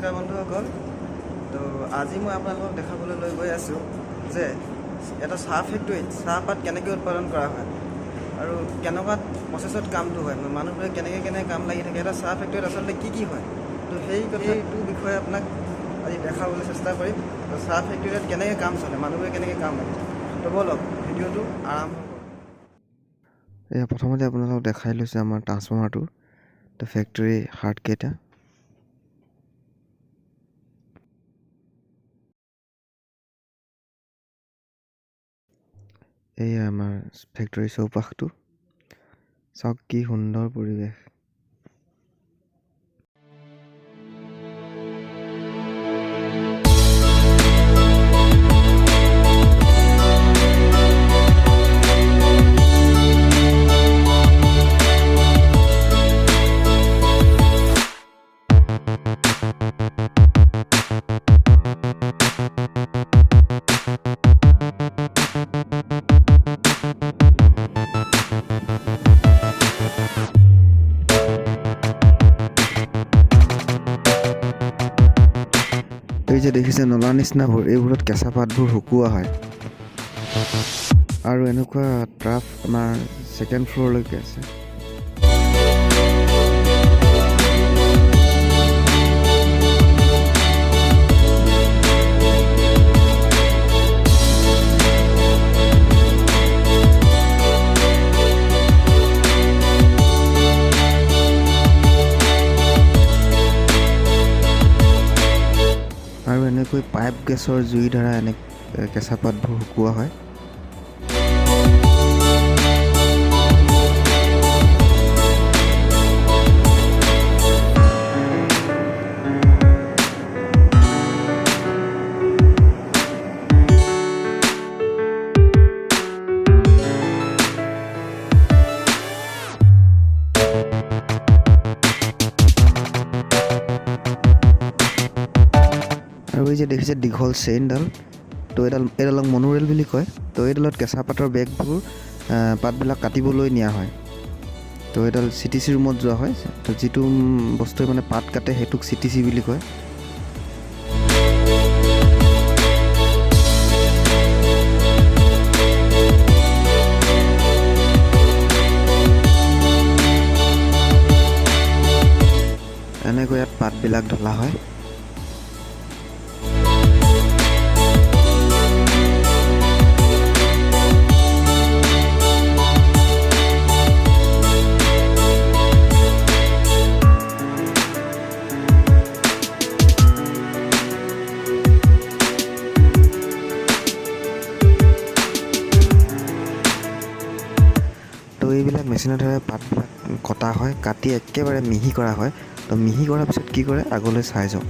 নমস্কাৰ বন্ধুসকল। তো আজি মই আপোনালোকক দেখাবলৈ লৈ গৈ আছোঁ যে এটা চাহ ফেক্টৰীত চাহপাত কেনেকৈ উৎপাদন কৰা হয় আৰু কেনেকুৱা প্ৰচেছত কামটো হয়, মানুহবোৰে কেনেকৈ কাম লাগি থাকে, এটা চাহ ফেক্টৰীত আচলতে কি হয়। তো সেইটো বিষয়ে আপোনাক আজি দেখাবলৈ চেষ্টা কৰিম। তো চাহ ফেক্টৰীত কেনেকৈ কাম চলে, মানুহবোৰে কেনেকৈ কাম লাগি থাকে। তো বলক ভিডিঅ'টো আৰম্ভ কৰোঁ। এয়া প্ৰথমতে আপোনালোকক দেখাই লৈছে আমাৰ ট্ৰান্সফৰ্মাৰটো, তো ফেক্টৰী হাৰ্টকেইটা। এয়া আমাৰ ফেক্টৰীৰ চৌপাশটো, চাওক কি সুন্দৰ পৰিৱেশ। এই যে দেখিছে নলাৰ নিচিনাবোৰ, এইবোৰত কেঁচা পাতবোৰ শুকোৱা হয় আৰু এনেকুৱা ট্ৰাক আমাৰ ছেকেণ্ড ফ্ল'ৰলৈকে আছে। আৰু এনেকৈ পাইপ গেছৰ জুইৰ দ্বাৰা কেঁচা পাতবোৰ শুকোৱা হয়। আৰু এই যে দেখিছে দীঘল চেইনডাল, তো এইডালক মনোৰেল বুলি কয়। তো এইডালত কেঁচা পাতৰ বেগবোৰ পাতবিলাক কাটিবলৈ নিয়া হয়। তো এইডাল CTC ৰুমত যোৱা হয়। তো যিটো বস্তুৱে মানে পাত কাটে সেইটোক CTC বুলি কয়। এনেকৈ ইয়াত পাতবিলাক ঢলা হয়। তো এইবিলাক মেচিনৰ দ্বাৰা পাতবিলাক কটা হয়, কাটি একেবাৰে মিহি কৰা হয়। তো মিহি কৰাৰ পিছত কি কৰে, আগলৈ চাই যাওক।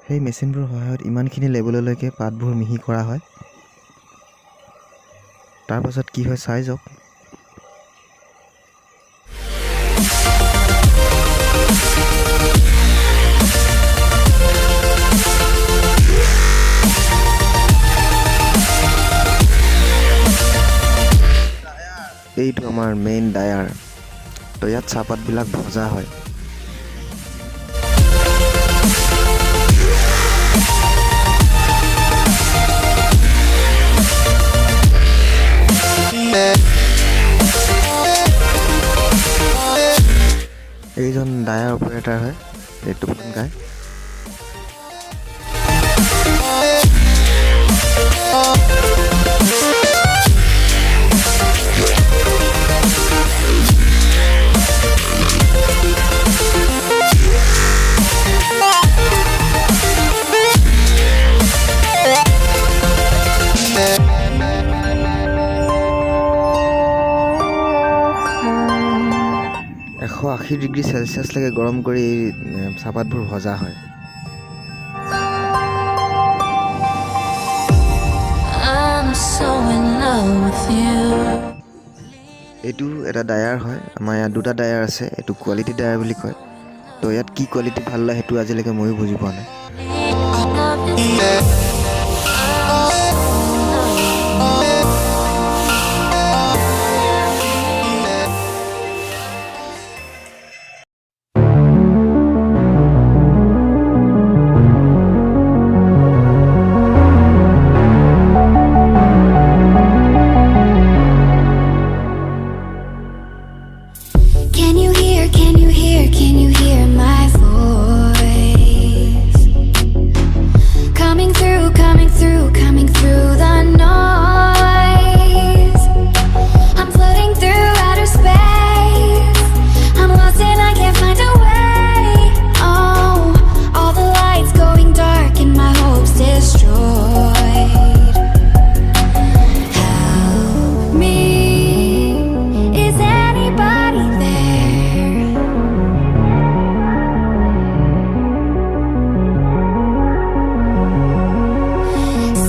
সেই মেচিনবোৰৰ সহায়ত ইমানখিনি লেভেললৈকে পাতবোৰ মিহি কৰা হয়। তাৰ পাছত কি হয় চাই যাওক। এইটো আমাৰ মেইন ডায়াৰ। তো ইয়াত চাহপাতবিলাক ভজা হয়। এইজন ডায়াৰ অপাৰেটৰ হয়, এইটো গাই। 80 ডিগ্ৰী চেলচিয়াছলৈকে গৰম কৰি এই চাহপাতবোৰ ভজা হয়। এইটো এটা ডায়াৰ হয়। আমাৰ ইয়াত দুটা ডায়াৰ আছে। এইটো কোৱালিটি ডায়াৰ বুলি কয়। তো ইয়াত কি কোৱালিটি ভাল লাগে সেইটো আজিলৈকে ময়ো বুজি পোৱা নাই। Can you hear my voice? Coming through the noise. I'm floating through outer space. I'm lost and I can't find a way. Oh, all the lights going dark and my hopes destroyed. Help me. Is anybody there?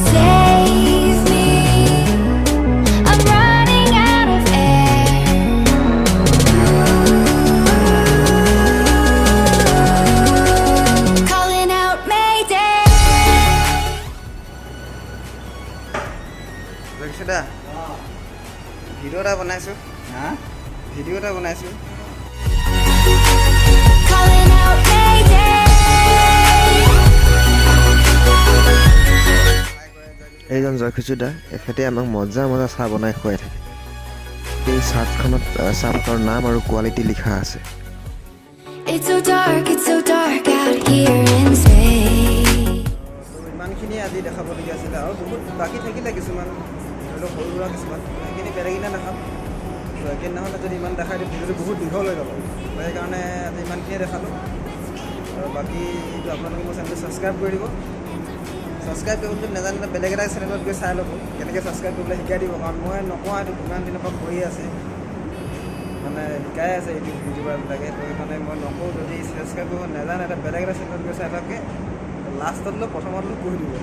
Save me. I'm running out of air. Calling out Mayday. দেখিছা video' এটা বনাইছোঁ। Video' এটা বনাইছোঁ। Calling out Mayday. এইজন জয়খিচু দা, এখেতে আমাক মজা চাহ বনাই খুৱাই থাকে। এই চাহখনত চাহপাতৰ নাম আৰু কোৱালিটি লিখা আছে। It's so dark out here in space. তো ইমানখিনি আজি দেখাবলগীয়া আছিলে আৰু বহুত বাকী থাকিলে কিছুমান, ধৰি লওক সৰু সুৰা কিছুমান, সেইখিনি বেলেগিনা নাখাম। তো একেদিনাখনে যদি ইমান দেখাই দিওঁ ভিডিঅ'টো বহুত দীঘল হৈ যাব। তো সেইকাৰণে আজি ইমানখিনিয়ে দেখালোঁ। আৰু বাকী আপোনালোকে মোৰ চেনেলটো ছাবস্ক্ৰাইব কৰি দিব। ছাবস্ক্ৰাইব কৰিব যদি নাজানিলে বেলেগ এটা চেনেলত গৈ চাই ল'ব, কেনেকৈ ছাবস্ক্ৰাইব কৰিবলৈ শিকাই দিব। কাৰণ মই নকওঁ এইটো কিমান দিনৰ পৰা কৰি আছে, মানে শিকাই আছে ইউটিউবাৰবিলাকে। তো সেইকাৰণে মই নকওঁ, যদি ছাবস্ক্ৰাইব কৰিব নাজানে এটা বেলেগ এটা চেনেলত গৈ চাই থাকে, লাষ্টতলৈ প্ৰথমতলৈ কৈ দিব।